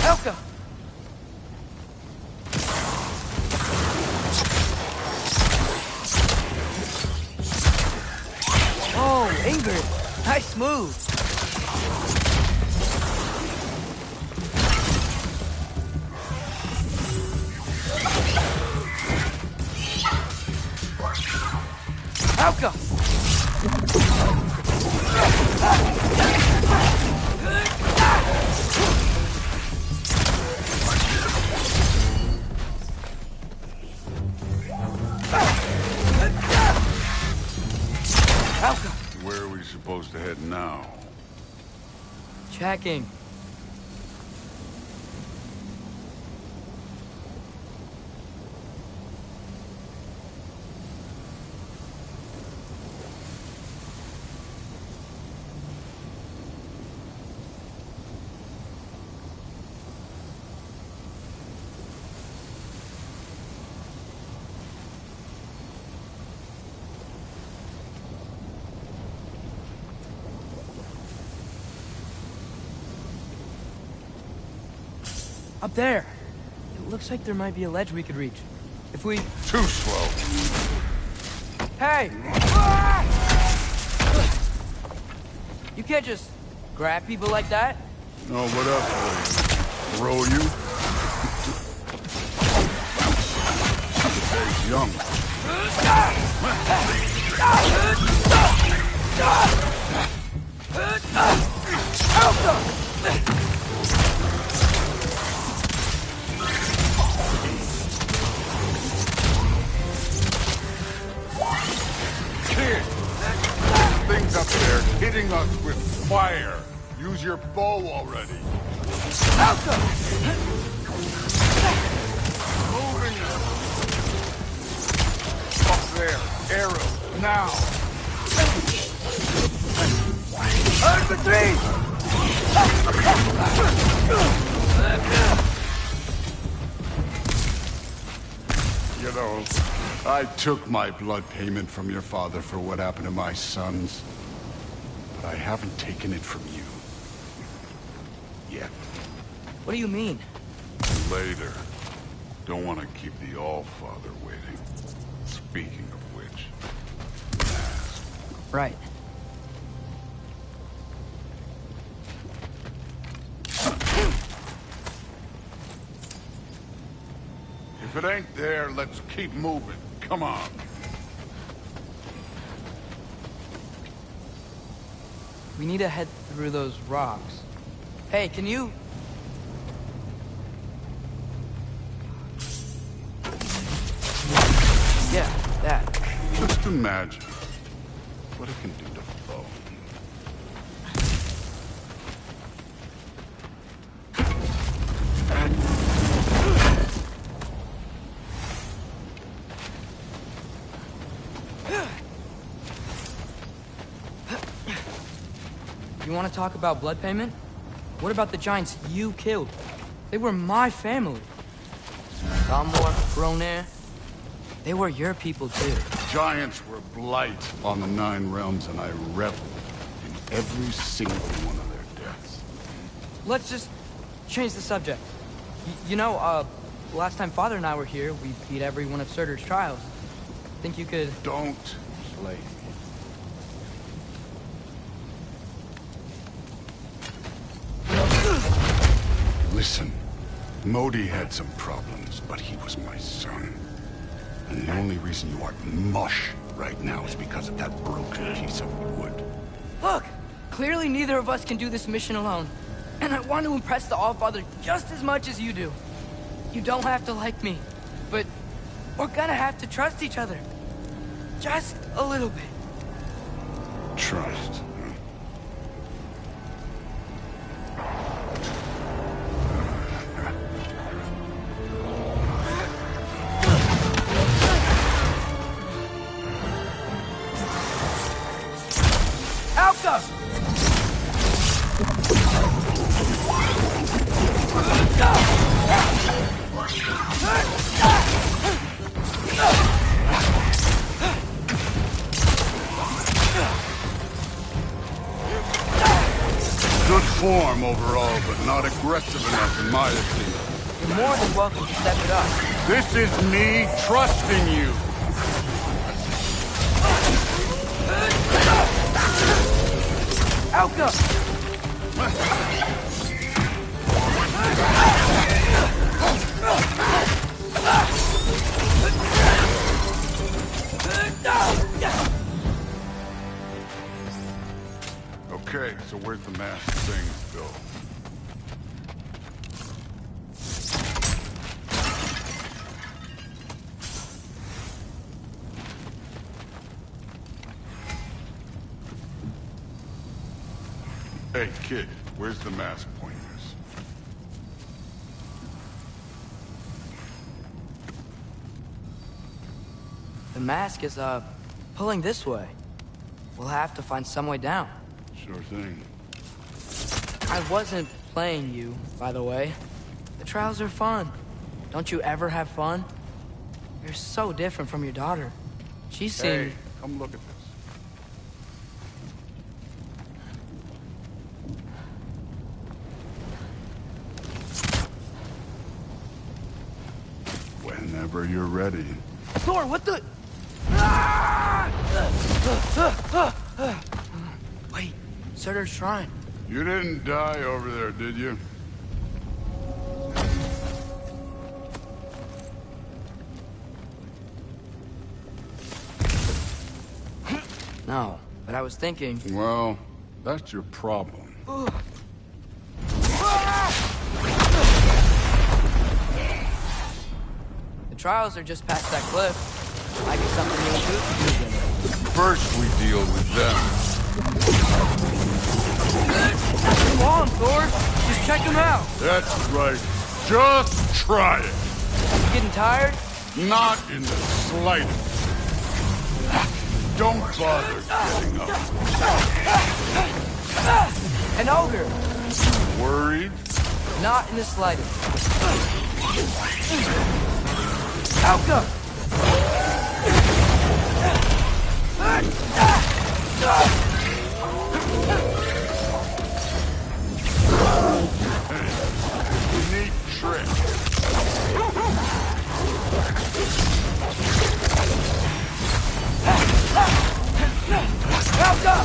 Elka! Oh, Ingrid! Nice move! Elka! Where are we supposed to head now? Checking. Up there. It looks like there might be a ledge we could reach. If we... Too slow. Hey! You can't just grab people like that. No, what up? Throw you? Hey, young. Kid! Things up there hitting us with fire. Use your bow already. Moving. Up there. Arrow. Now. Infantry! You know, I took my blood payment from your father for what happened to my sons. But I haven't taken it from you. Yet. What do you mean? Later. Don't want to keep the All-Father waiting. Speaking of which... Right. If it ain't there, let's keep moving. Come on. We need to head through those rocks. Hey, can you... Yeah, that. Just imagine what it can do to bone. You want to talk about blood payment? What about the giants you killed? They were my family. Dalmor, Ronir, they were your people too. Giants were blight on the Nine Realms, and I reveled in every single one of their deaths. Let's just change the subject. You know, last time Father and I were here, we beat every one of Surtur's trials. Think you could... Don't play me. Listen, Modi had some problems, but he was my son. And the only reason you aren't mush right now is because of that broken piece of wood. Look! Clearly neither of us can do this mission alone. And I want to impress the All-Father just as much as you do. You don't have to like me, but we're gonna have to trust each other. Just a little bit. Trust. form overall, but not aggressive enough in my opinion. You're more than welcome to step it up. This is me trusting you. Alka! Okay, so where's the masked thing go? Hey, kid, where's the mask pointers? The mask is, pulling this way. We'll have to find some way down. Sure thing. I wasn't playing you, by the way. The trials are fun. Don't you ever have fun? You're so different from your daughter. She seemed... Hey, come look at this. Whenever you're ready. Thor, what the... Wait, Surtur's shrine. You didn't die over there, did you? No, but I was thinking... Well, that's your problem. The trials are just past that cliff. Might be something you can do. First we deal with them. Come on, Thor. Just check them out. That's right. Just try it. You getting tired? Not in the slightest. Don't bother getting up. An ogre. Worried? Not in the slightest. Alka! Neat trick. Alka!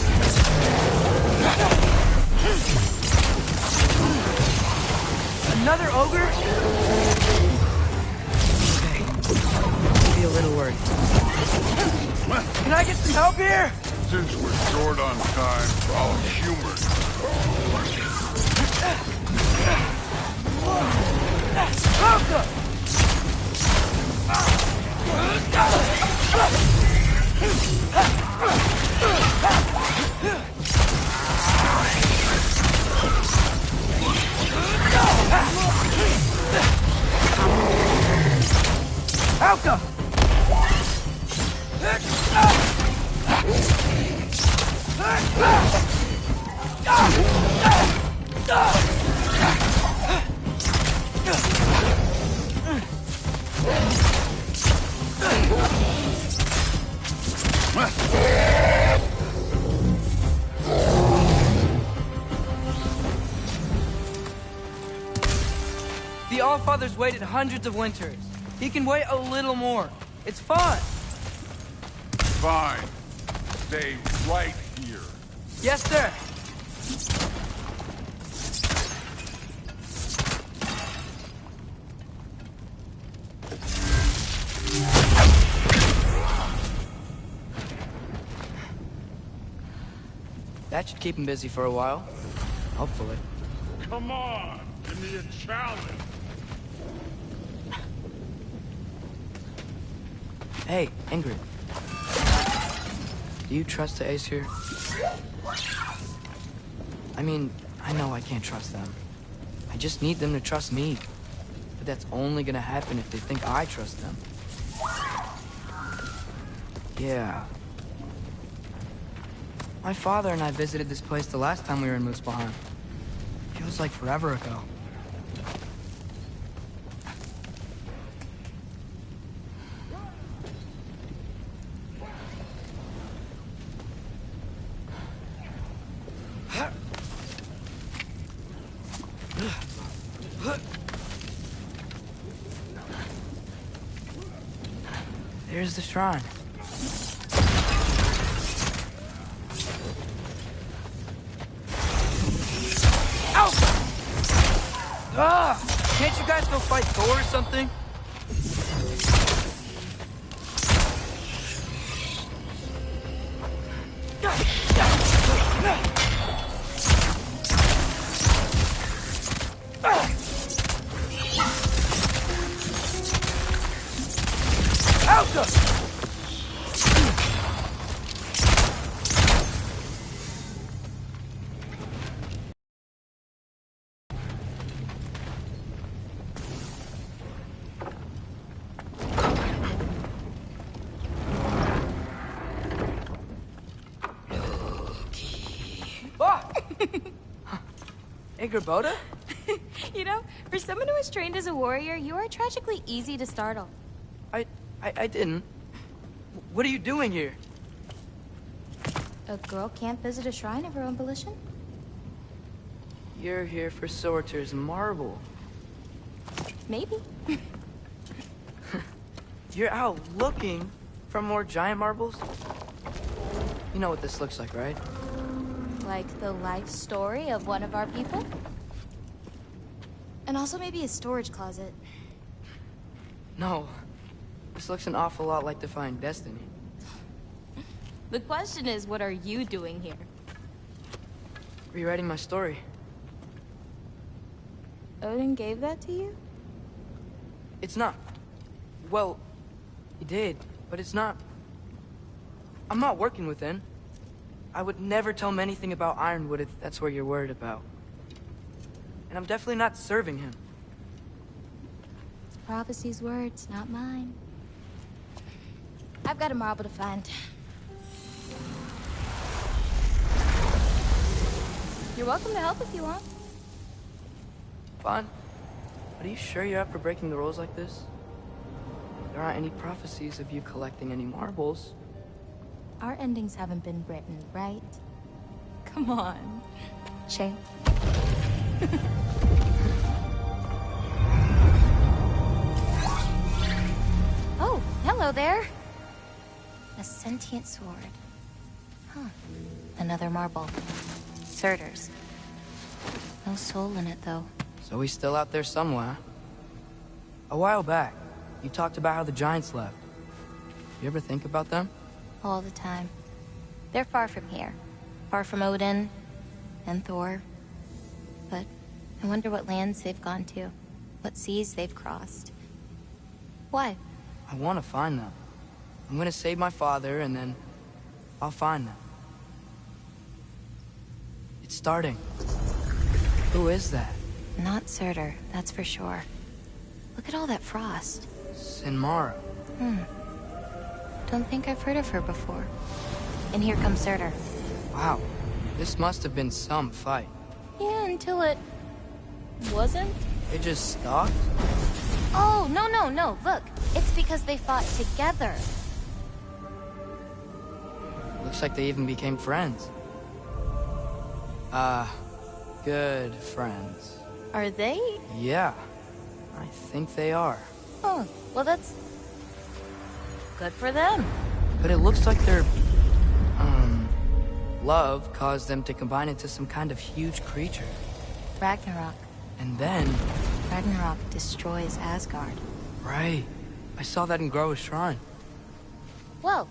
Another ogre? Okay. Be a little worried. Can I get some help here? Since we're short on time, I'll humor Alka! Alka! The Allfather's waited hundreds of winters. He can wait a little more. It's fun. Fine. Stay right here. Yes, sir. That should keep him busy for a while. Hopefully. Come on! Give me a challenge! Hey, Ingrid. Do you trust the Aesir? I mean, I know I can't trust them. I just need them to trust me. But that's only gonna happen if they think I trust them. Yeah. My father and I visited this place the last time we were in Muspelheim. Feels like forever ago. There's the shrine. Ow! Ah! Can't you guys go fight Thor or something? Hey, Gerboda? You know, for someone who is trained as a warrior, you are tragically easy to startle. I didn't. What are you doing here? A girl can't visit a shrine of her own volition? You're here for Sorter's marble. Maybe. You're out looking for more giant marbles? You know what this looks like, right? Like the life story of one of our people? And also maybe a storage closet. No. This looks an awful lot like Defying Destiny. The question is, what are you doing here? Rewriting my story. Odin gave that to you? It's not... Well, he did, but it's not... I'm not working with him. I would never tell him anything about Ironwood if that's what you're worried about. And I'm definitely not serving him. It's prophecy's words, not mine. I've got a marble to find. You're welcome to help if you want. Fine. But are you sure you're up for breaking the rules like this? There aren't any prophecies of you collecting any marbles. Our endings haven't been written, right? Come on. Shame. Oh, hello there. A sentient sword. Huh. Another marble. Surtur's. No soul in it, though. So he's still out there somewhere. A while back, you talked about how the giants left. You ever think about them? All the time. They're far from here. Far from Odin and Thor. But I wonder what lands they've gone to. What seas they've crossed. Why? I want to find them. I'm gonna save my father, and then I'll find them. It's starting. Who is that? Not Surtur, that's for sure. Look at all that frost. Sinmara. Don't think I've heard of her before. And here comes Surtur. Wow. This must have been some fight. Yeah, until it... wasn't? It just stopped? Oh, no. Look, it's because they fought together. Looks like they even became friends. Good friends. Are they? Yeah. I think they are. Oh, well that's... good for them. But it looks like their... love caused them to combine into some kind of huge creature. Ragnarok. And then... Ragnarok destroys Asgard. Right. I saw that in Groa's shrine. Well,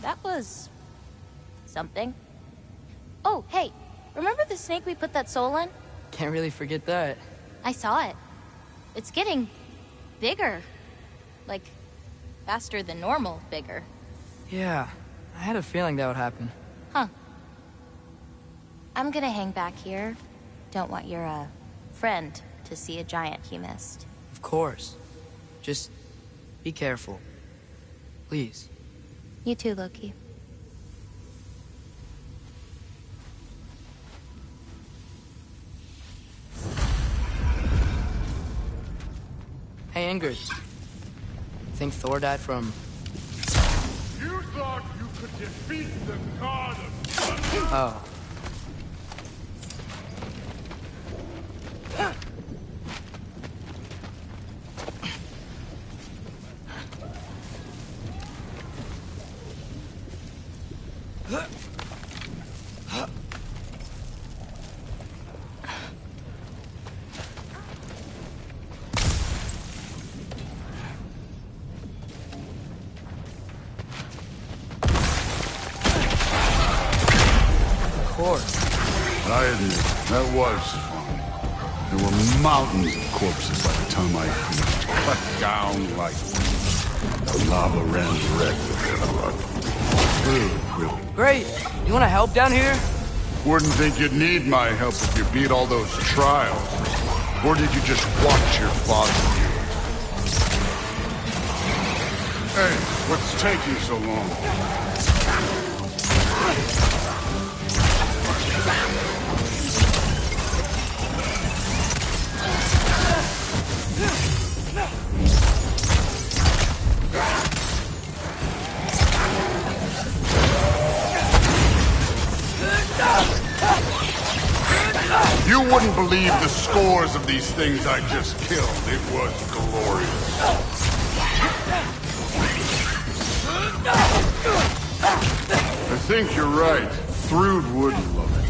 that was... something. Oh, hey, remember the snake we put that soul in? Can't really forget that. I saw it. It's getting... bigger. Like, faster than normal bigger. Yeah, I had a feeling that would happen. Huh. I'm gonna hang back here. Don't want your, friend to see a giant he missed. Of course. Just be careful. Please. You too, Loki. Hey, Ingrid. Think Thor died from... You thought you could defeat the god of thunder? Oh. That was fun. There were mountains of corpses by the time I finished. Cut down like the lava ran red with their blood. Really. Great. You want to help down here? Wouldn't think you'd need my help if you beat all those trials. Or did you just watch your father do it? Hey, what's taking so long? You wouldn't believe the scores of these things I just killed. It was glorious. I think you're right. Thrud wouldn't love it.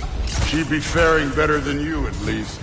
She'd be faring better than you, at least.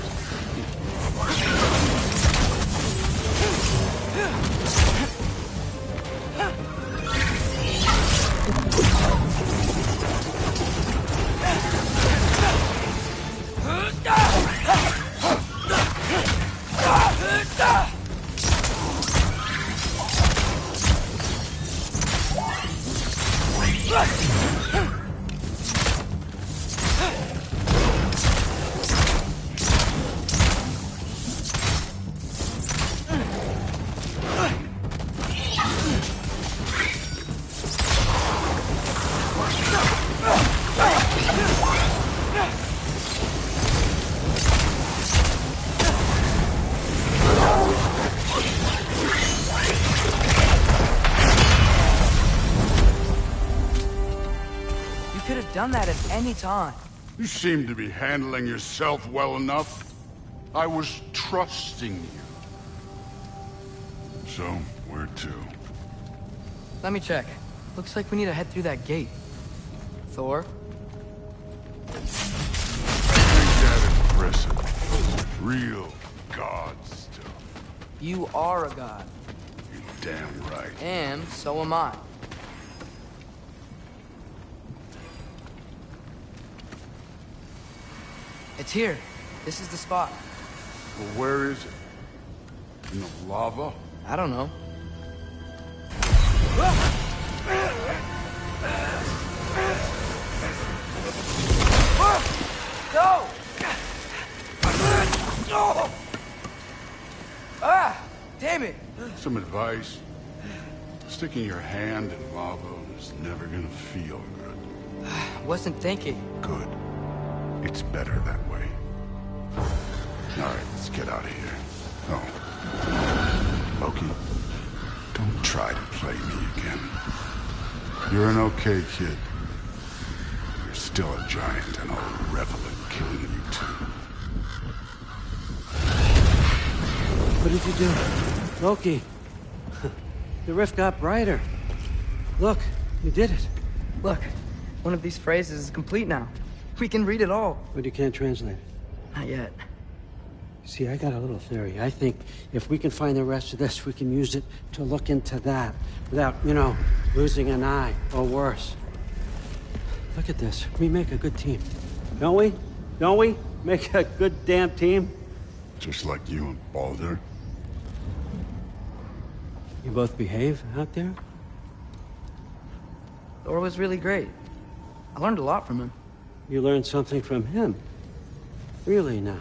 Done that at any time. You seem to be handling yourself well enough. I was trusting you. So, where to? Let me check. Looks like we need to head through that gate. Thor? Ain't that impressive? Real god stuff. You are a god. You're damn right. And so am I. It's here. This is the spot. Well, where is it? In the lava? I don't know. No! Ah! Damn it! Some advice? Sticking your hand in lava is never gonna feel good. Wasn't thinking. Good. It's better that way. Alright, let's get out of here. Oh. Loki, don't try to play me again. You're an okay kid. You're still a giant, and I'll revel in killing you too. What did you do? Loki. The rift got brighter. Look, you did it. Look, one of these phrases is complete now. We can read it all. But you can't translate it. Not yet. See, I got a little theory. I think if we can find the rest of this, we can use it to look into that without, losing an eye or worse. Look at this. We make a good team. Don't we? Don't we? Make a good damn team? Just like you and Baldur. You both behave out there? Thor was really great. I learned a lot from him. You learned something from him? Really now?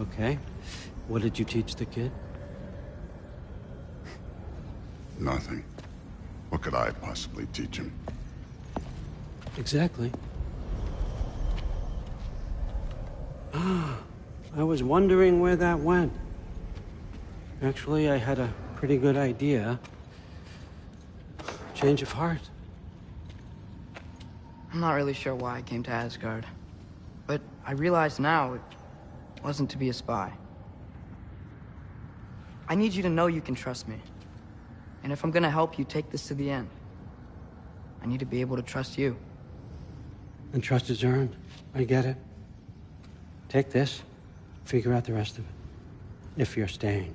Okay. What did you teach the kid? Nothing. What could I possibly teach him? Exactly. Ah, I was wondering where that went. Actually, I had a pretty good idea. Change of heart. I'm not really sure why I came to Asgard. But I realize now it wasn't to be a spy. I need you to know you can trust me. And if I'm gonna help you take this to the end, I need to be able to trust you. And trust is earned. I get it. Take this, figure out the rest of it. If you're staying,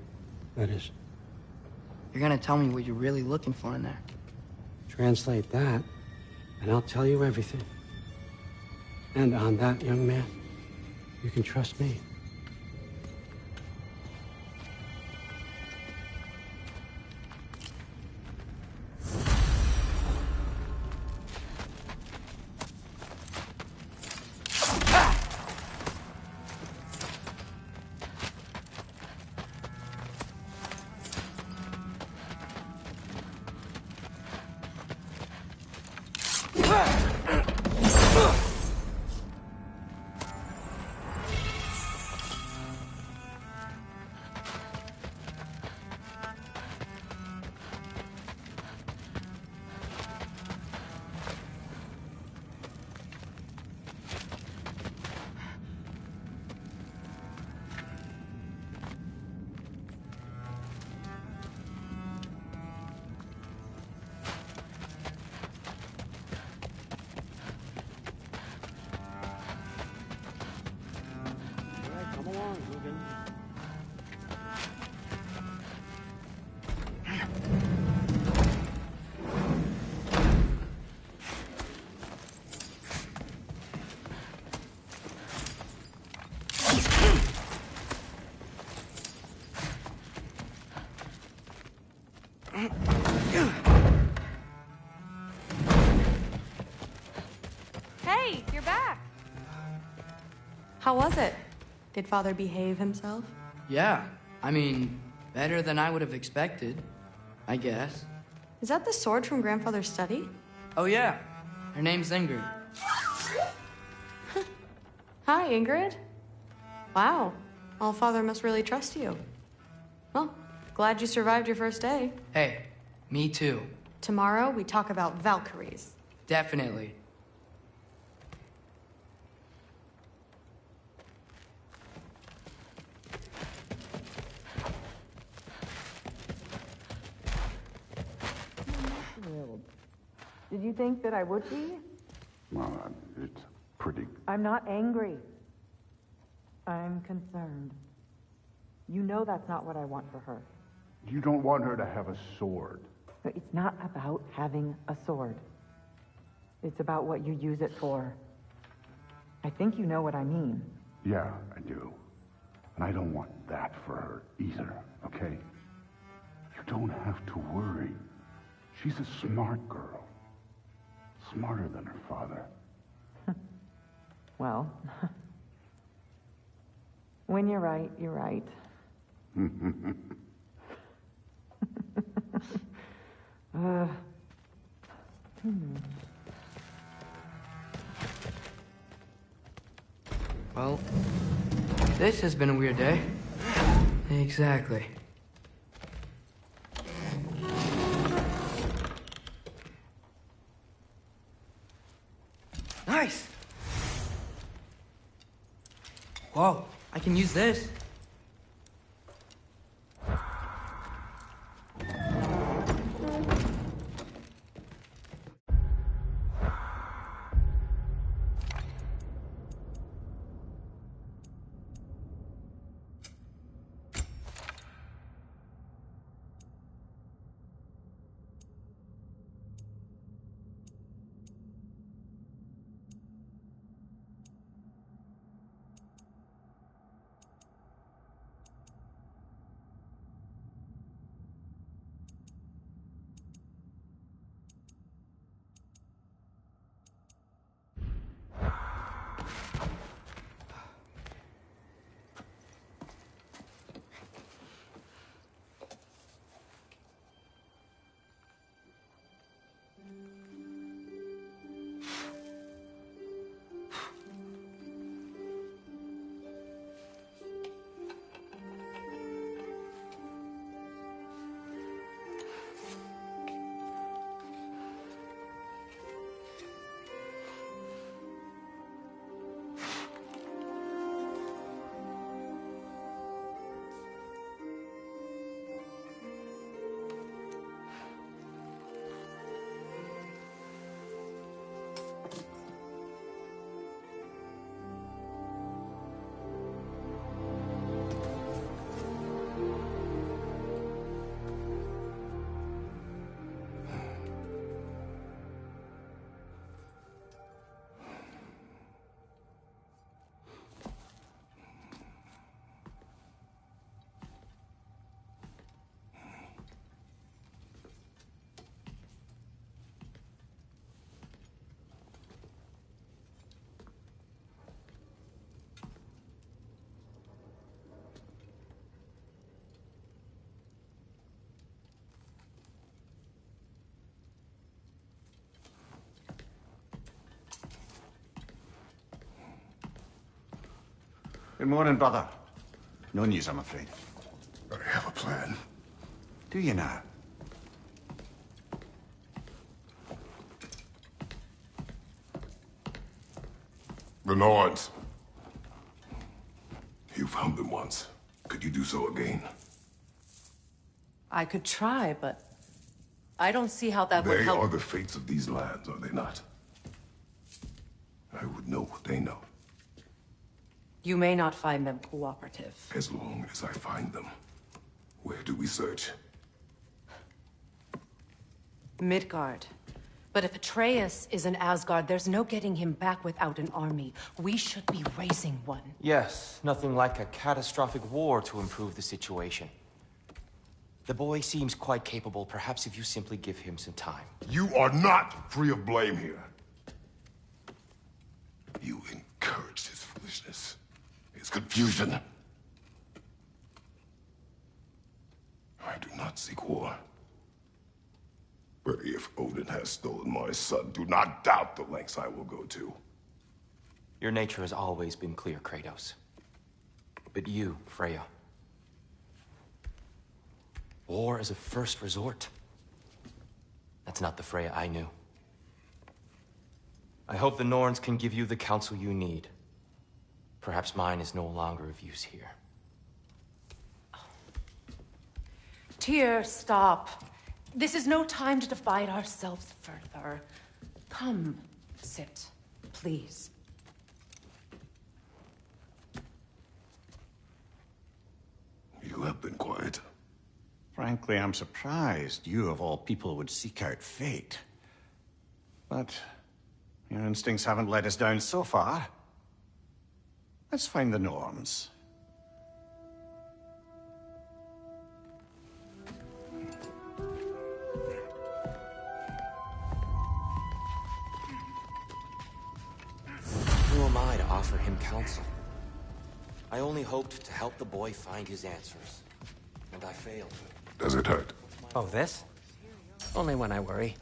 that is. You're gonna tell me what you're really looking for in there. Translate that, and I'll tell you everything. And on that, young man, You can trust me. Hey, you're back. How was it? Did Father behave himself? Yeah, I mean, better than I would have expected, I guess. Is that the sword from Grandfather's study? Oh yeah, her name's Ingrid. Hi, Ingrid. Wow, All-Father must really trust you. Well, glad you survived your first day. Hey, me too. Tomorrow, we talk about Valkyries. Definitely. Did you think that I would be? Well, it's pretty... I'm not angry. I'm concerned. You know that's not what I want for her. You don't want her to have a sword. But it's not about having a sword. It's about what you use it for. I think you know what I mean. Yeah, I do. And I don't want that for her either, okay? You don't have to worry. She's a smart girl. Smarter than her father. Well, when you're right, you're right. Well, this has been a weird day. Exactly. Nice! Whoa, I can use this. Good morning, brother. No news, I'm afraid. I have a plan. Do you now? The Norns. You found them once. Could you do so again? I could try, but I don't see how that would They help. are the fates of these lands, are they not? I would know what they know, You may not find them cooperative. as long as I find them. Where do we search? Midgard. But if Atreus is in Asgard, there's no getting him back without an army. We should be raising one. Yes, nothing like a catastrophic war to improve the situation. The boy seems quite capable. Perhaps if you simply give him some time. You are not free of blame here. You encouraged his foolishness, his confusion. I do not seek war. But if Odin has stolen my son, do not doubt the lengths I will go to. Your nature has always been clear, Kratos. But you, Freya. War is a first resort. That's not the Freya I knew. I hope the Norns can give you the counsel you need. Perhaps mine is no longer of use here. Tyr, stop. This is no time to divide ourselves further. Come, sit, please. You have been quiet. Frankly, I'm surprised you, of all people, would seek out fate. But your instincts haven't let us down so far. Let's find the Norns. Who am I to offer him counsel? I only hoped to help the boy find his answers. And I failed. Does it hurt? Oh, this? Only when I worry.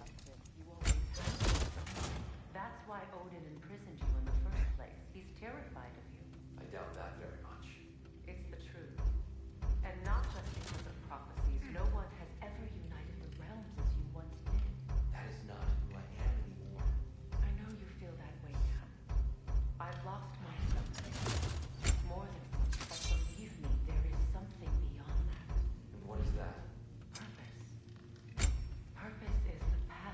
That's why Odin imprisoned you in the first place. He's terrified of you. I doubt that very much. It's the truth. And not just because of prophecies. No one has ever united the realms as you once did. That is not who I am anymore. I know you feel that way now. I've lost myself more than once, but believe me, there is something beyond that. And what is that? Purpose. Purpose is the path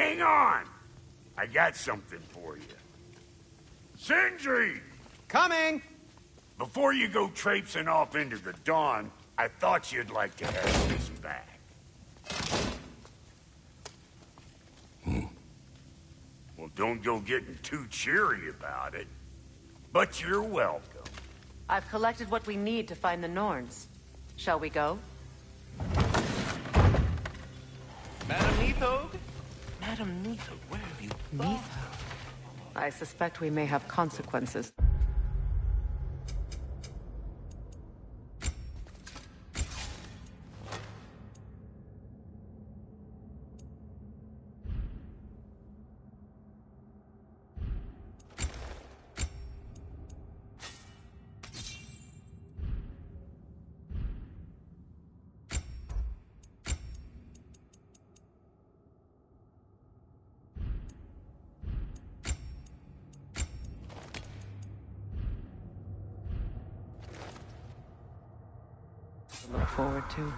Hang on! I got something for you. Sindri! Coming! Before you go traipsing off into the dawn, I thought you'd like to have this back. Well, don't go getting too cheery about it. But you're welcome. I've collected what we need to find the Norns. Shall we go? Madam Neathog? Madam Neathog, where have you gone? I suspect we may have consequences. Look forward to.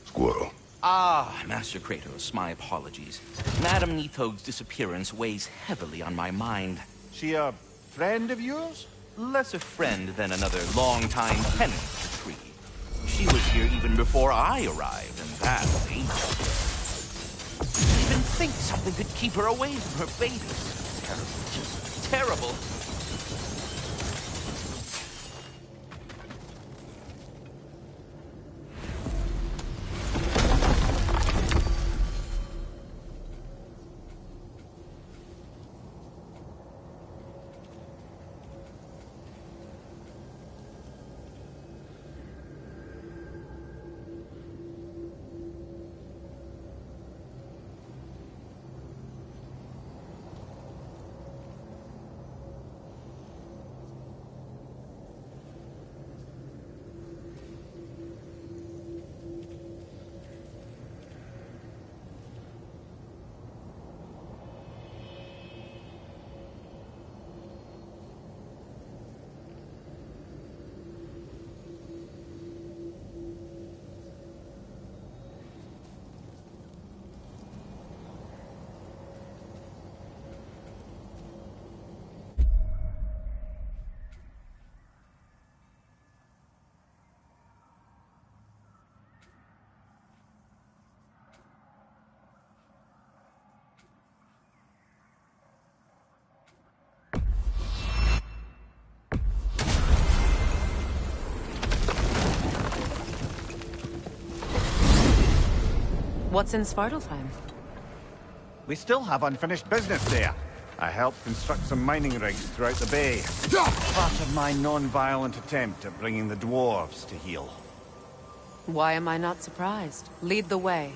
Squirrel. Ah, Master Kratos, my apologies. Madam Neathog's disappearance weighs heavily on my mind. She a friend of yours? Less a friend than another longtime tenant of the tree. She was here even before I arrived, and that was ancient. To even think something could keep her away from her babies. Terrible, just terrible. What's in Svartalfheim? We still have unfinished business there. I helped construct some mining rigs throughout the bay. Part of my non-violent attempt at bringing the dwarves to heel. Why am I not surprised? Lead the way.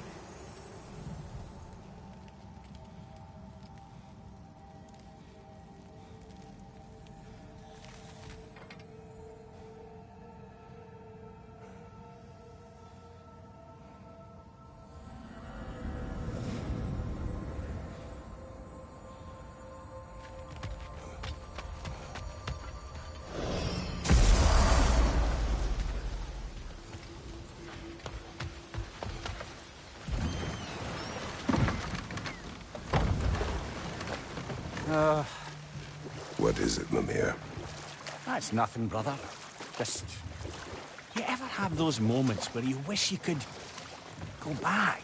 What is it, Mimir? That's nothing, brother. Just... You ever have those moments where you wish you could... go back?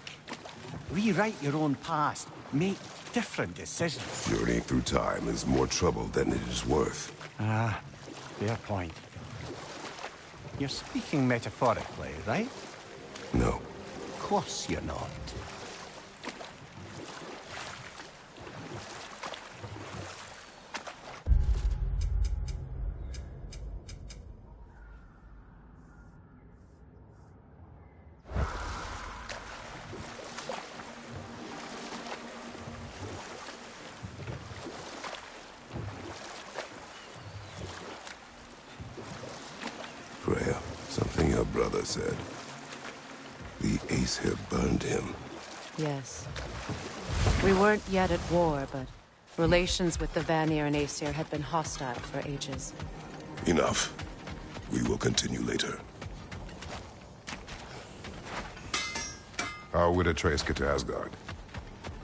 Rewrite your own past. Make different decisions. Journeying through time is more trouble than it is worth. Ah, fair point. You're speaking metaphorically, right? No. Of course you're not. Freya, something her brother said. The Aesir burned him. Yes. We weren't yet at war, but relations with the Vanir and Aesir had been hostile for ages. Enough. We will continue later. How would Atreus get to Asgard?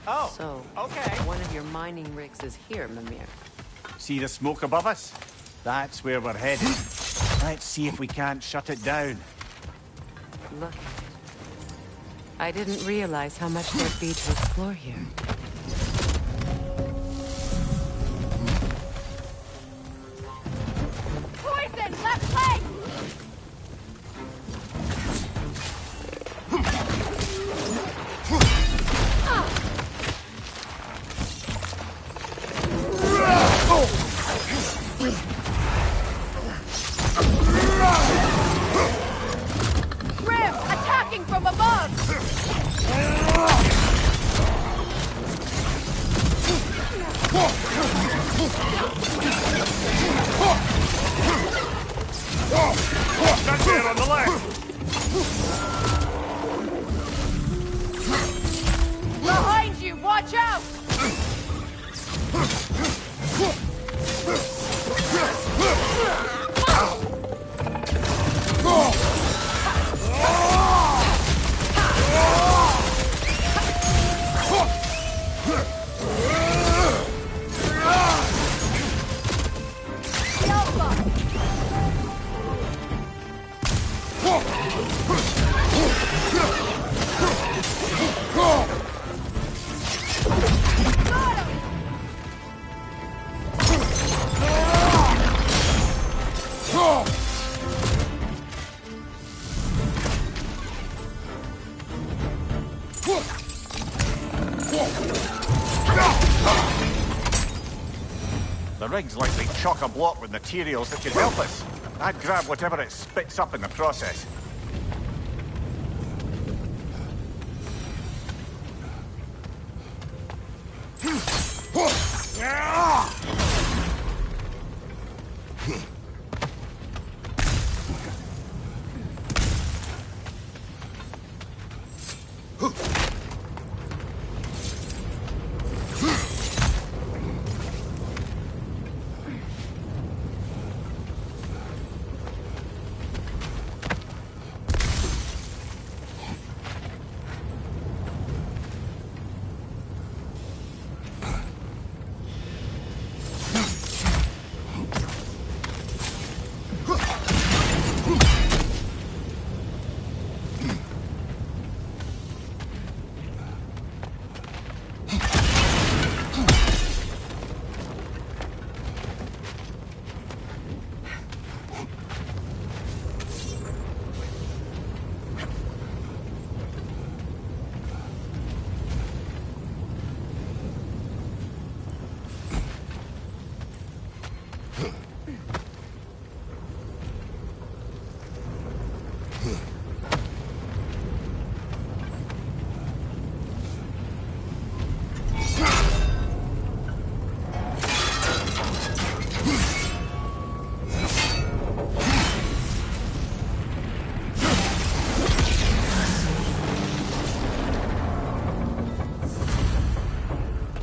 Oh, So, okay. one of your mining rigs is here, Mimir. See the smoke above us? That's where we're headed. Let's see if we can't shut it down. Look at it. I didn't realize how much there'd be to explore here. Poison! Left leg! Grim! Attacking from above! That's it on the left! Behind you! Watch out! The rig's likely chock-a-block with materials that could help us. I'd grab whatever it spits up in the process.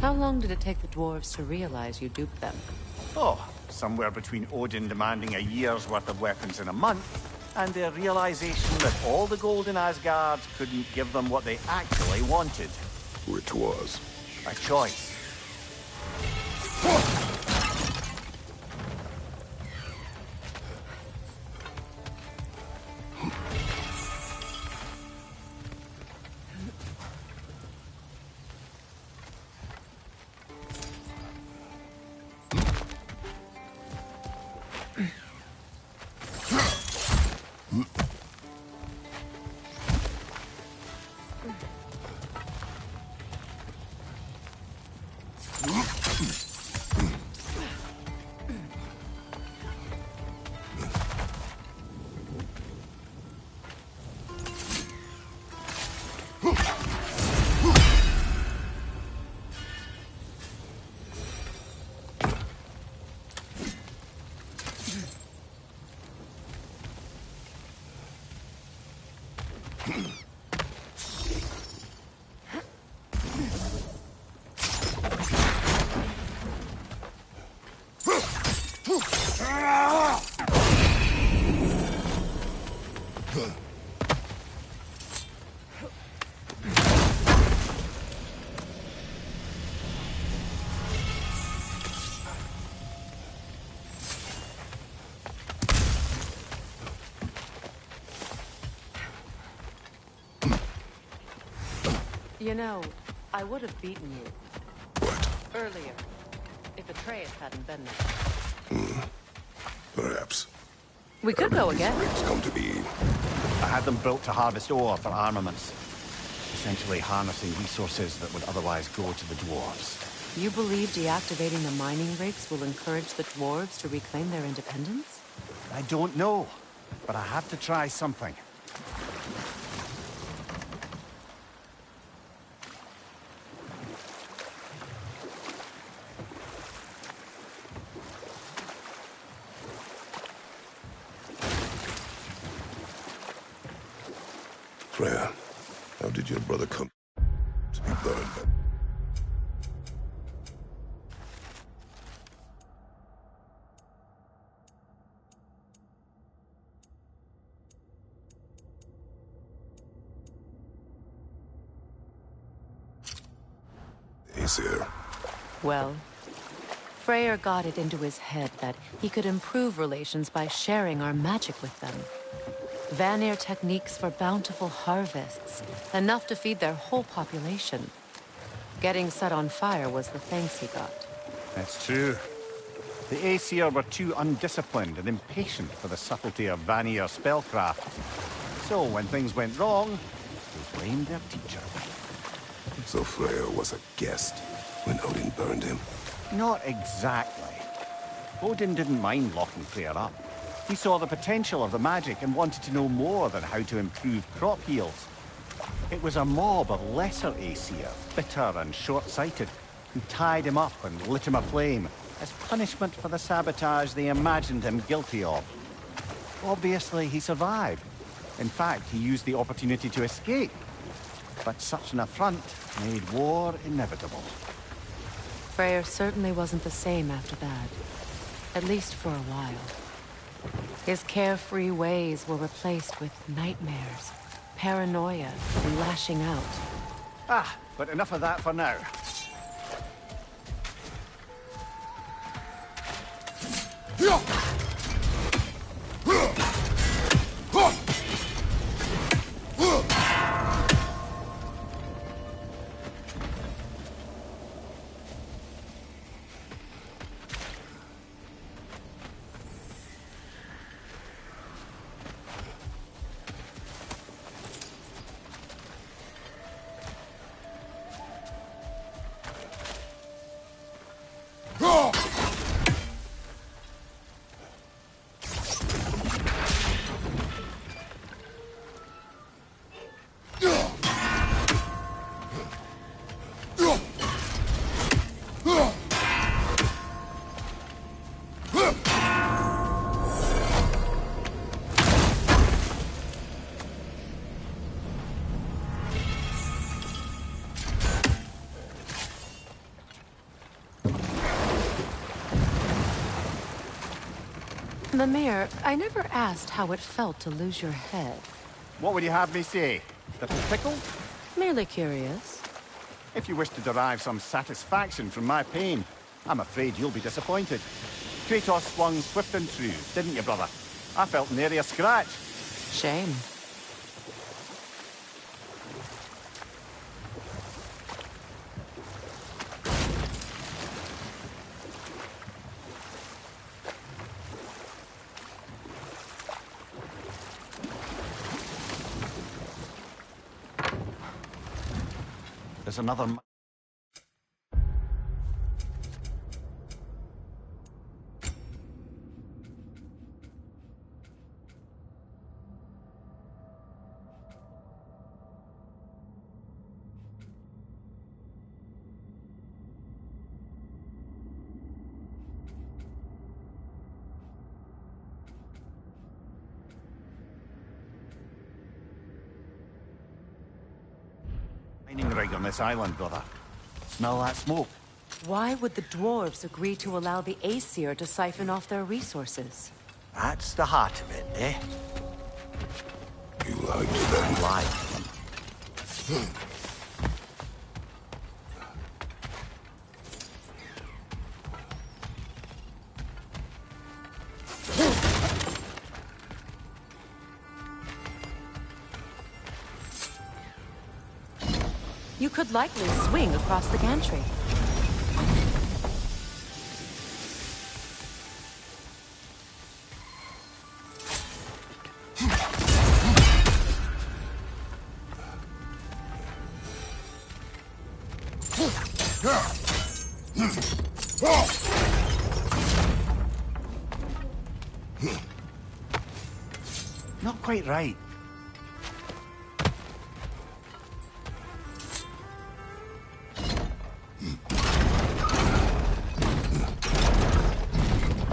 How long did it take the dwarves to realize you duped them? Oh, somewhere between Odin demanding a year's worth of weapons in a month, and their realization that all the gold in Asgard couldn't give them what they actually wanted. Which was? A choice. You know, I would have beaten you. What? Earlier, if Atreus hadn't been there. Perhaps. We could go again. Rigs come to be. I had them built to harvest ore for armaments. Essentially harnessing resources that would otherwise go to the dwarves. You believe deactivating the mining rigs will encourage the dwarves to reclaim their independence? I don't know, but I have to try something. Freya, how did your brother come to be burned? Aesir. Well, Freyr got it into his head that he could improve relations by sharing our magic with them. Vanir techniques for bountiful harvests, enough to feed their whole population. Getting set on fire was the thanks he got. That's true. The Aesir were too undisciplined and impatient for the subtlety of Vanir spellcraft. So when things went wrong, they blamed their teacher. So Freya was a guest when Odin burned him? Not exactly. Odin didn't mind locking Freyr up. He saw the potential of the magic and wanted to know more than how to improve crop yields. It was a mob of lesser Aesir, bitter and short-sighted, who tied him up and lit him aflame as punishment for the sabotage they imagined him guilty of. Obviously, he survived. In fact, he used the opportunity to escape. But such an affront made war inevitable. Freyr certainly wasn't the same after that. At least for a while. His carefree ways were replaced with nightmares, paranoia, and lashing out. Ah, but enough of that for now. Mimir, I never asked how it felt to lose your head. What would you have me say? That I'm tickled? Merely curious. If you wish to derive some satisfaction from my pain, I'm afraid you'll be disappointed. Kratos swung swift and true, didn't you, brother? I felt nary a scratch. Shame. There's another... mining rig on this island, brother. Smell that smoke? Why would the dwarves agree to allow the Aesir to siphon off their resources? That's the heart of it, eh? You lied to them. Lied. You could likely swing across the gantry. Not quite right.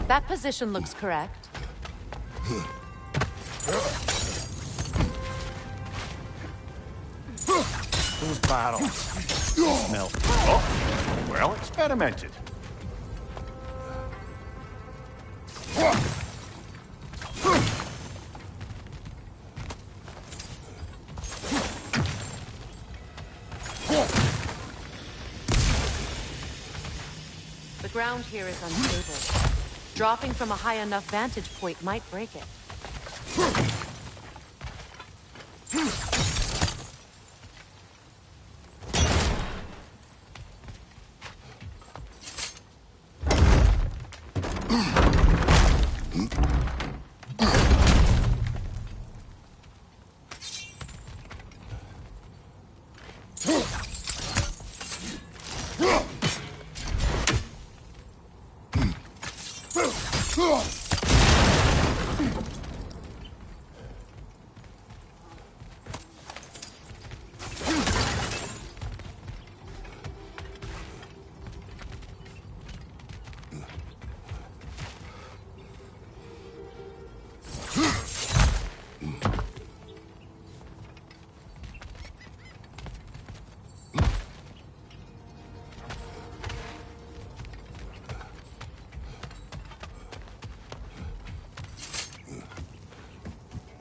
That position looks correct. Those barrels. Smell. Oh, well experimented. The ground here is unstable. Dropping from a high enough vantage point might break it.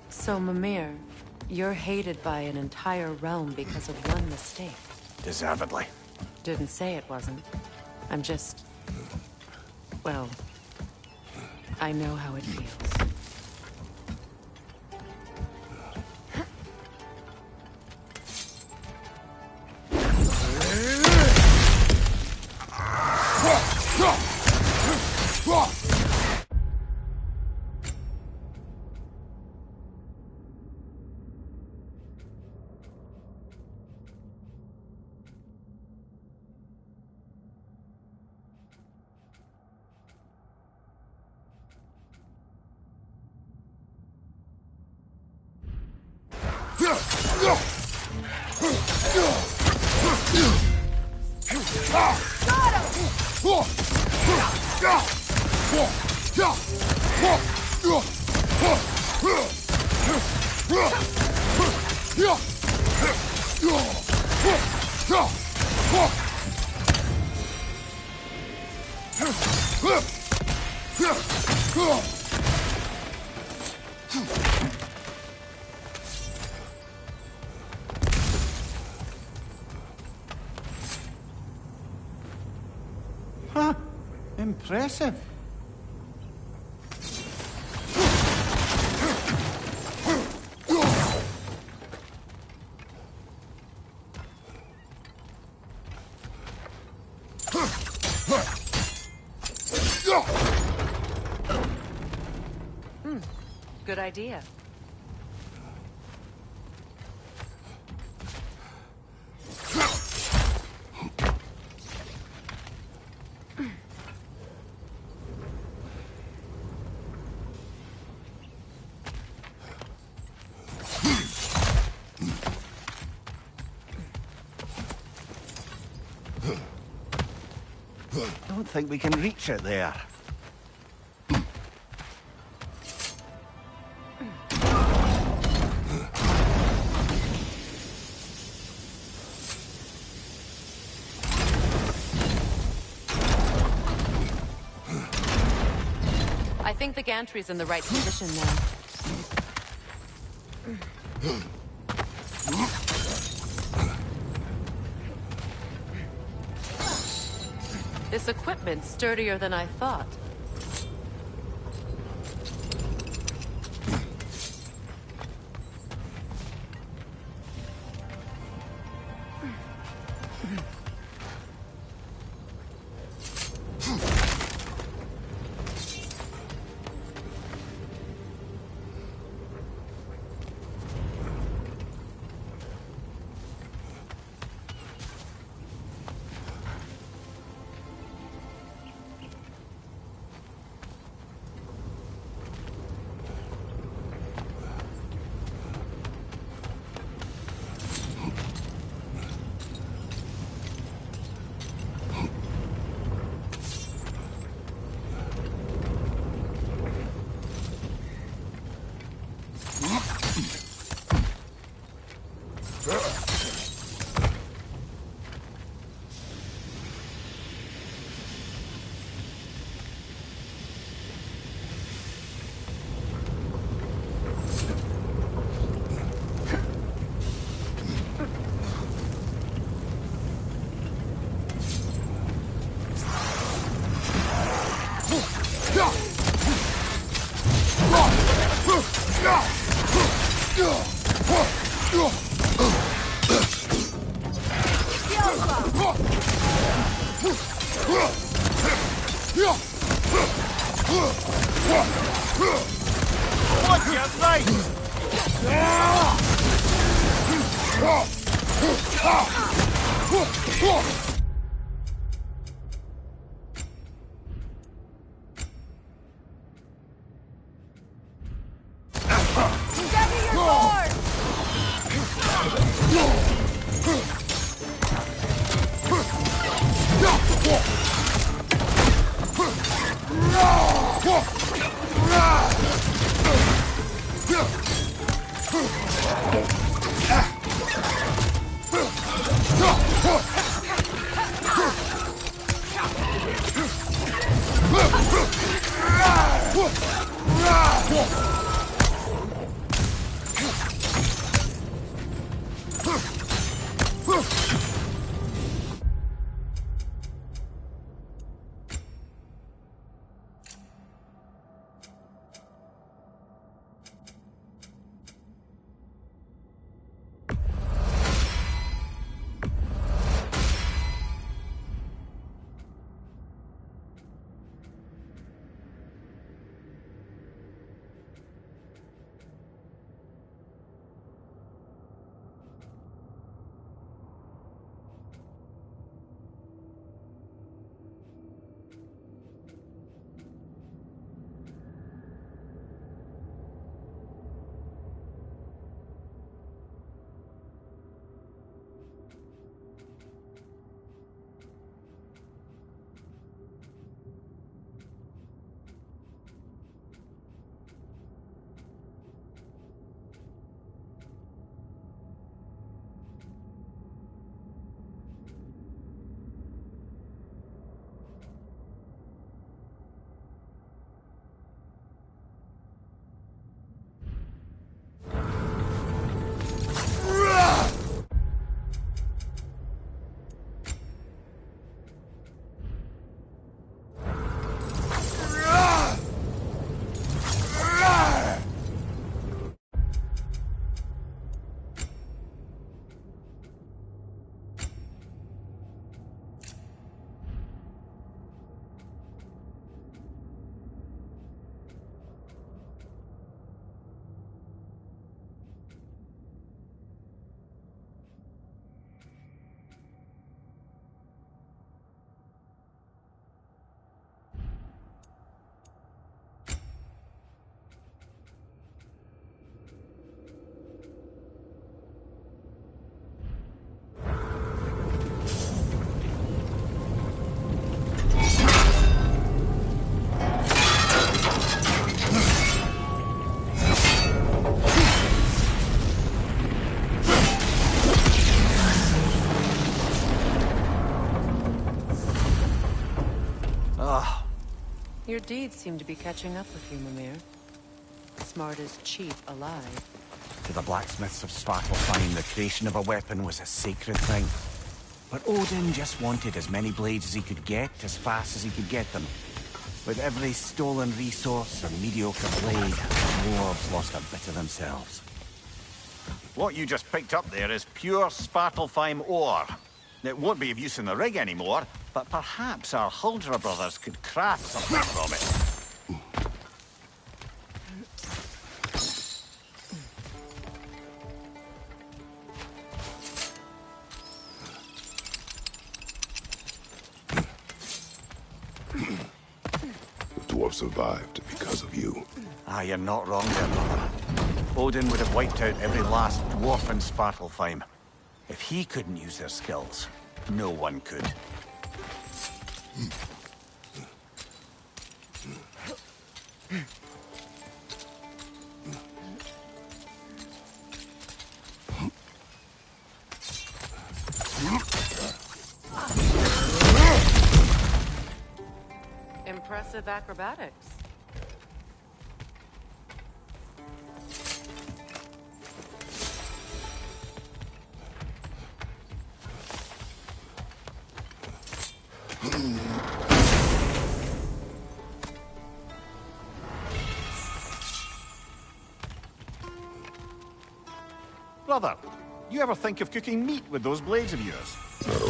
So, Mimir, you're hated by an entire realm because of one mistake. Deservedly. Didn't say it wasn't. I'm just... well, I know how it feels. Huh. Impressive. Good idea. Don't think we can reach it there. I think the gantry's in the right position now. This equipment's sturdier than I thought. What's your right? Steady your board! Your deeds seem to be catching up with you, Mimir. Smart as cheap alive. To the blacksmiths of Svartalfheim, the creation of a weapon was a sacred thing. But Odin just wanted as many blades as he could get, as fast as he could get them. With every stolen resource or mediocre blade, the dwarves lost a bit of themselves. What you just picked up there is pure Svartalfheim ore. It won't be of use in the rig anymore, but perhaps our Huldra brothers could craft something from it. The dwarf survived because of you. Ah, you're not wrong there, brother. Odin would have wiped out every last dwarf in Svartalfheim. If he couldn't use their skills, no one could. Impressive acrobatics. Brother, you ever think of cooking meat with those blades of yours? No.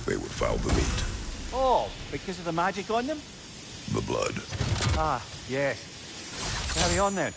They would foul the meat. Oh, because of the magic on them? The blood. Ah, yes. Carry on then.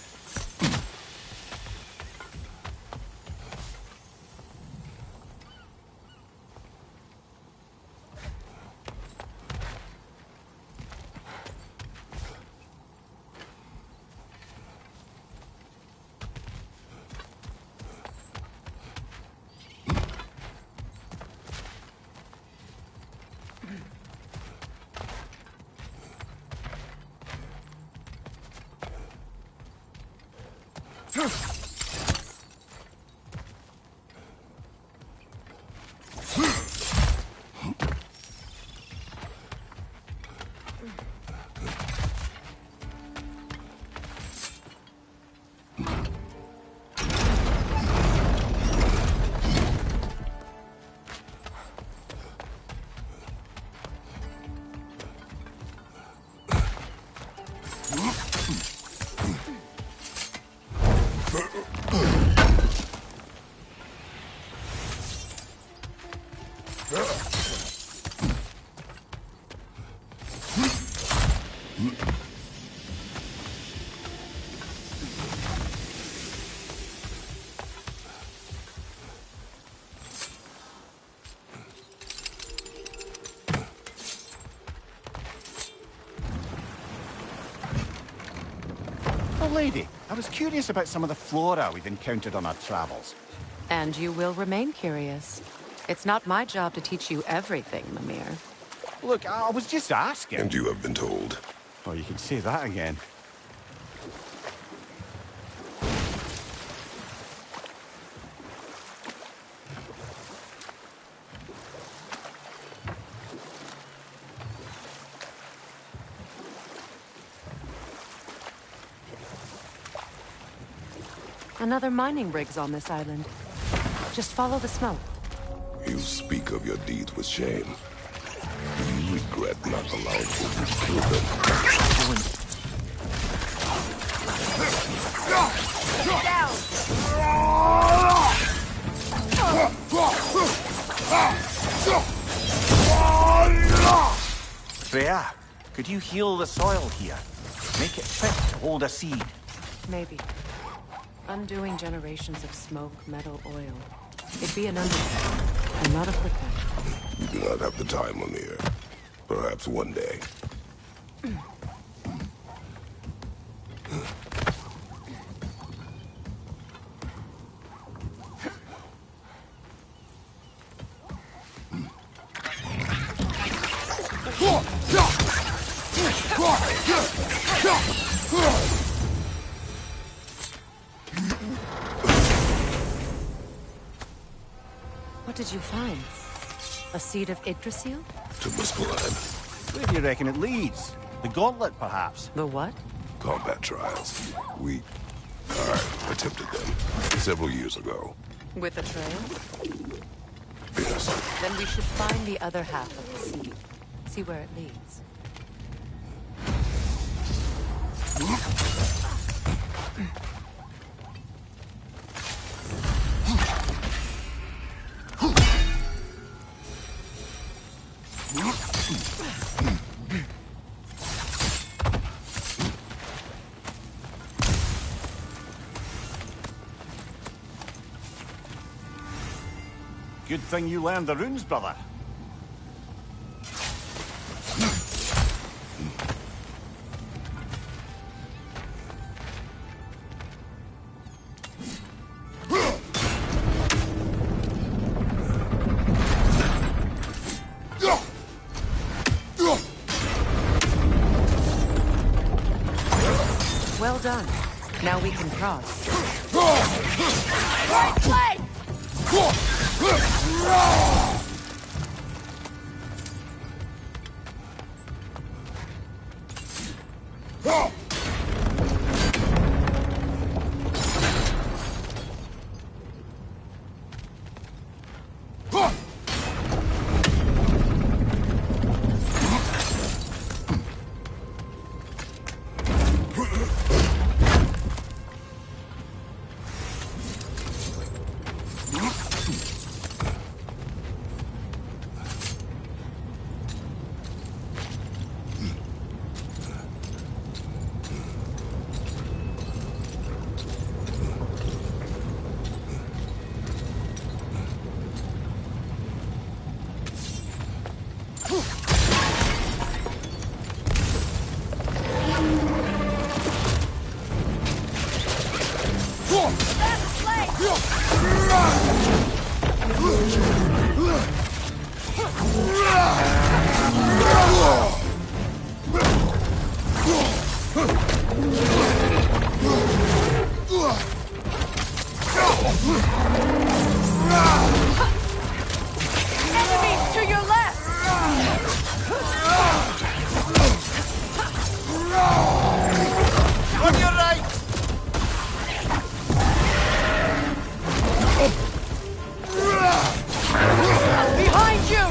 Lady, I was curious about some of the flora we've encountered on our travels. And you will remain curious. It's not my job to teach you everything, Mimir. Look, I was just asking. And you have been told. Oh, you can say that again. Another mining rig's on this island. Just follow the smoke. You speak of your deeds with shame. Do you regret not allowing you to kill them? Get down! Freya, could you heal the soil here? Make it fit to hold a seed. Maybe. Undoing generations of smoke, metal, oil. It'd be an undertaking, and not a quick one. You do not have the time, Mimir. Perhaps one day. What did you find? A seed of Yggdrasil? To Muspelheim. Where do you reckon it leads? The gauntlet, perhaps? The what? Combat trials. I attempted them several years ago. With a trail? Yes. Then we should find the other half of the seed. See where it leads. Good thing you learned the runes, brother. Well done. Now we can cross. Right place! Enemies to your left! On your right! Behind you!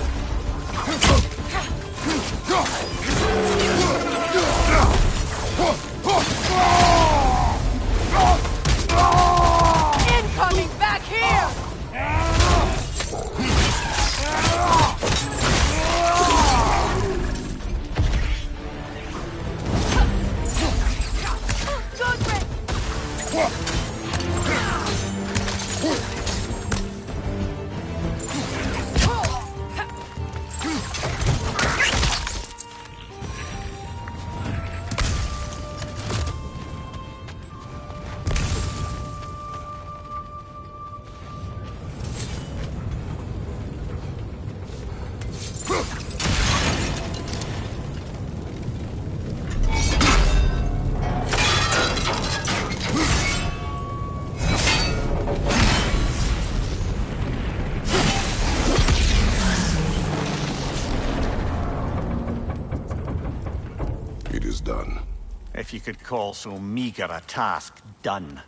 Incoming back here! It is done. If you could call so meager a task done.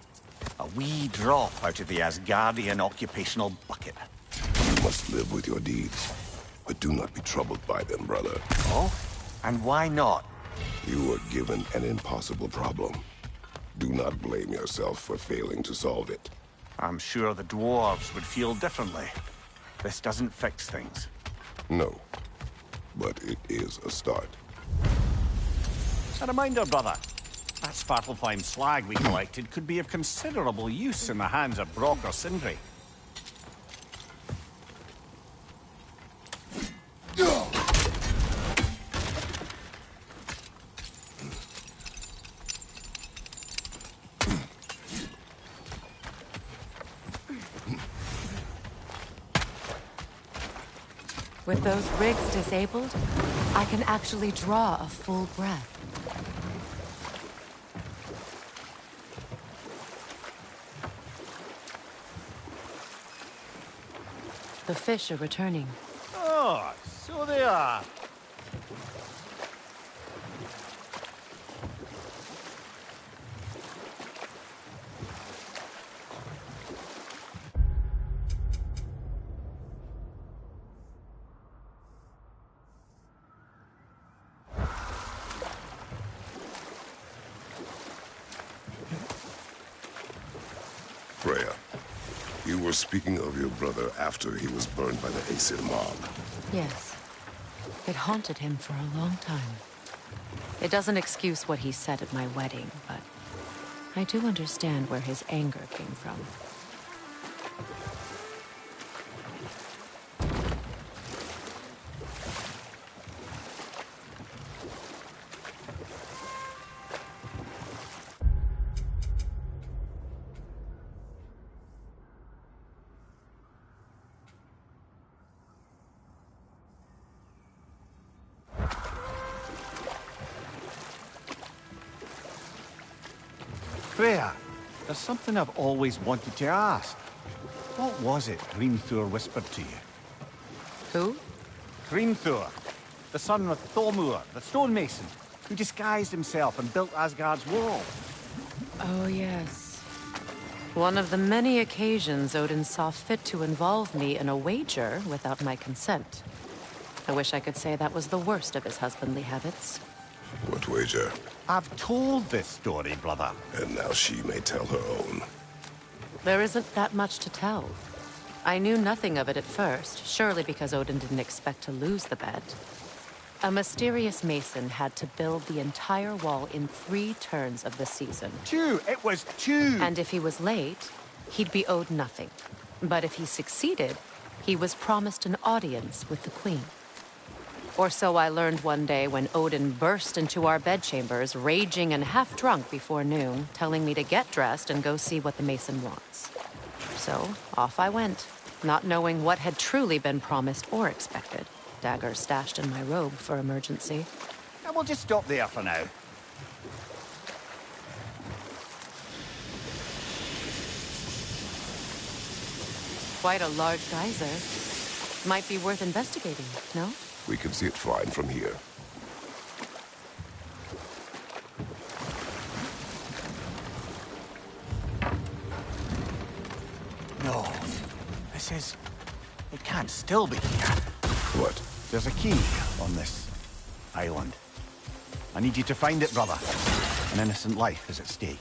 A wee drop out of the Asgardian occupational bucket. You must live with your deeds, but do not be troubled by them, brother. Oh? And why not? You were given an impossible problem. Do not blame yourself for failing to solve it. I'm sure the dwarves would feel differently. This doesn't fix things. No, but it is a start. A reminder, brother. That Svartalfheim slag we collected could be of considerable use in the hands of Brock or Sindri. With those rigs disabled, I can actually draw a full breath. The fish are returning. Oh, so they are. were speaking of your brother after he was burned by the Aesir mob. Yes. It haunted him for a long time. It doesn't excuse what he said at my wedding, but I do understand where his anger came from. Freya, there's something I've always wanted to ask. What was it Hrimthur whispered to you? Who? Hrimthur, the son of Thormur, the stonemason, who disguised himself and built Asgard's wall. Oh, yes. One of the many occasions Odin saw fit to involve me in a wager without my consent. I wish I could say that was the worst of his husbandly habits. What wager? I've told this story, brother. And now she may tell her own. There isn't that much to tell. I knew nothing of it at first, surely because Odin didn't expect to lose the bet. A mysterious mason had to build the entire wall in 3 turns of the season. 2! It was 2! And if he was late, he'd be owed nothing. But if he succeeded, he was promised an audience with the queen. Or so I learned one day when Odin burst into our bedchambers, raging and half-drunk before noon, telling me to get dressed and go see what the mason wants. So, off I went, not knowing what had truly been promised or expected. Dagger stashed in my robe for emergency. And we'll just stop there for now. Quite a large geyser. Might be worth investigating, no? We can see it fine from here. No. It can't still be here. What? There's a key on this island. I need you to find it, brother. An innocent life is at stake.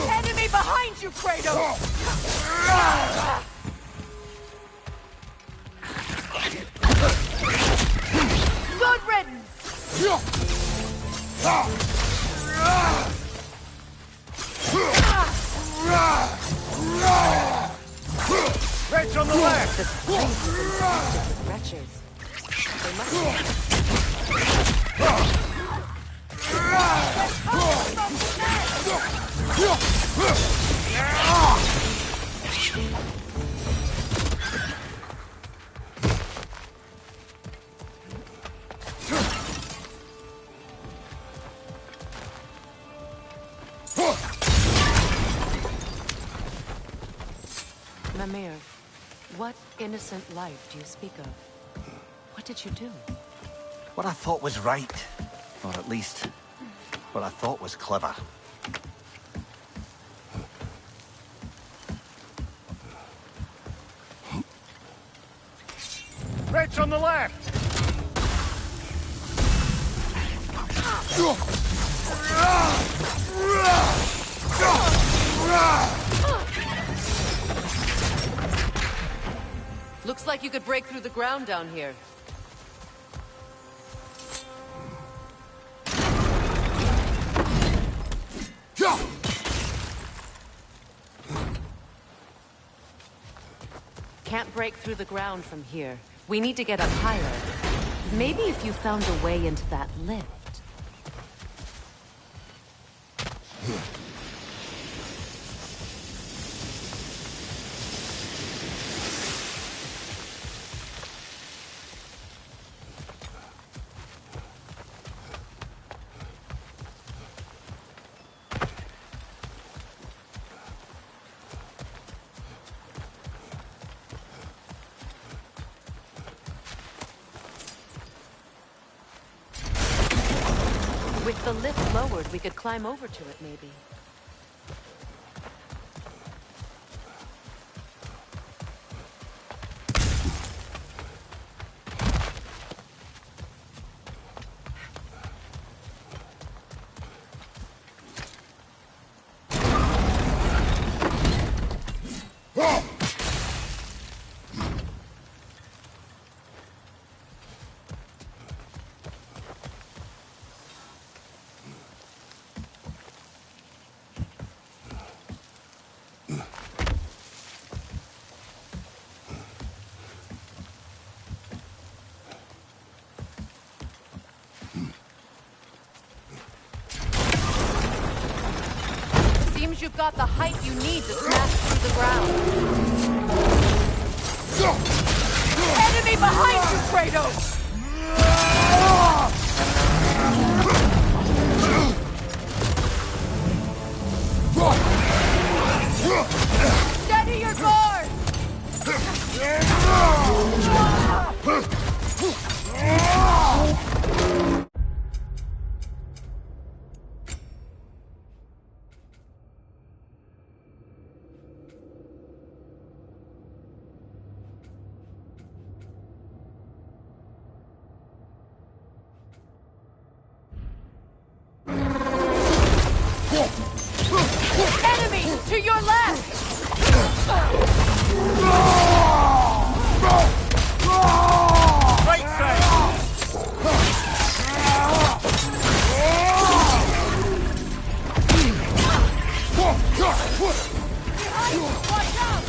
Enemy behind you, Kratos! Good riddance! Right on the left! This place is infested with wretches. They must Mimir, what innocent life do you speak of? What did you do? What I thought was right. Or at least, what I thought was clever. Right on the left! Looks like you could break through the ground down here. Can't break through the ground from here. We need to get up higher. Maybe if you found a way into that lift. With the lift lowered, we could climb over to it, maybe. you've got the height you need to smash through the ground. Enemy behind you, Kratos! Steady your guard! Enemy to your left! Right side! Watch out!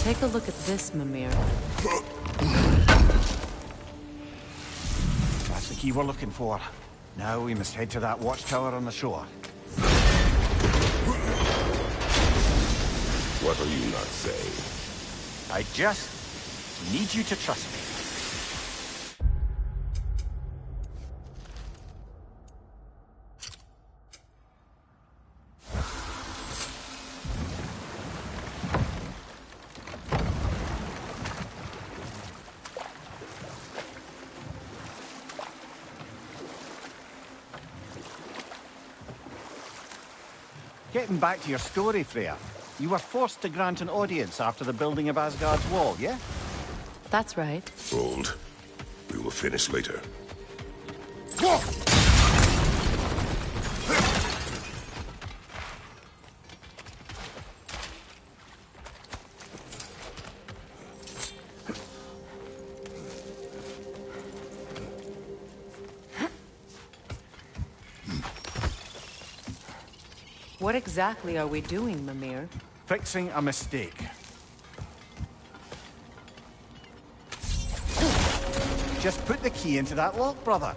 Take a look at this, Mimir. That's the key we're looking for. Now we must head to that watchtower on the shore. What are you not saying? I just need you to trust me. Getting back to your story, Freya. You were forced to grant an audience after the building of Asgard's wall, yeah? That's right. Hold. We will finish later. What exactly are we doing, Mimir? Fixing a mistake. Just put the key into that lock, brother.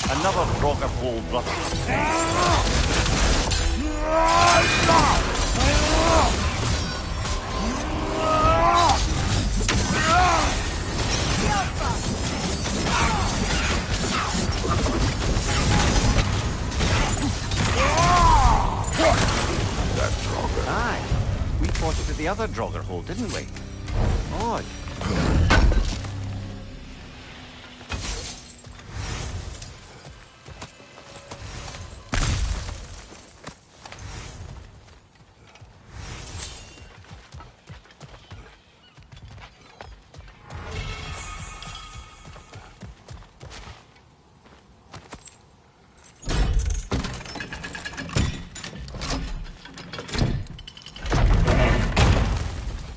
Another rocker hole, brother. That Draugr. Aye. We fought it at the other Draugr hole, didn't we? Odd.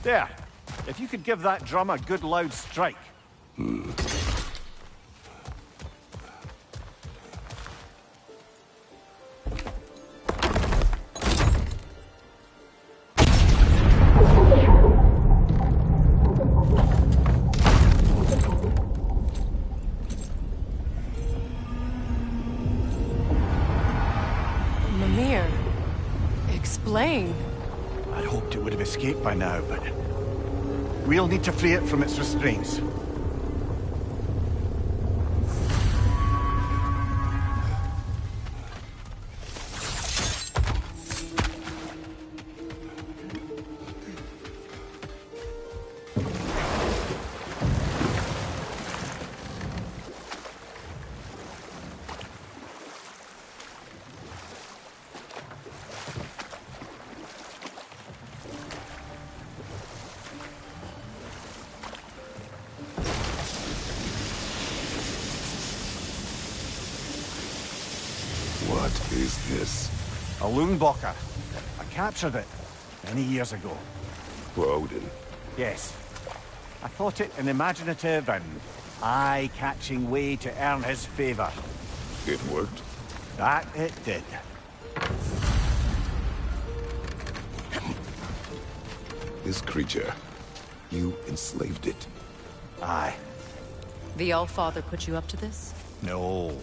There. If you could give that drum a good loud strike. Mimir, explain. I'd hoped it would have escaped by now, but we'll need to free it from its restraints. What is this? A Lungbocker. I captured it many years ago. For Odin. Yes. I thought it an imaginative and eye-catching way to earn his favor. It worked? That it did. This creature, you enslaved it. Aye. The Allfather put you up to this? No.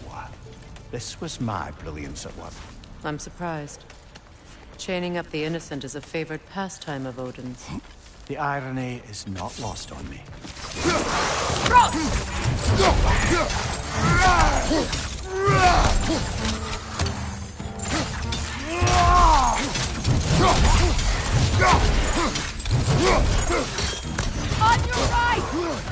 This was my brilliance at work. I'm surprised. Chaining up the innocent is a favored pastime of Odin's. The irony is not lost on me. On your right!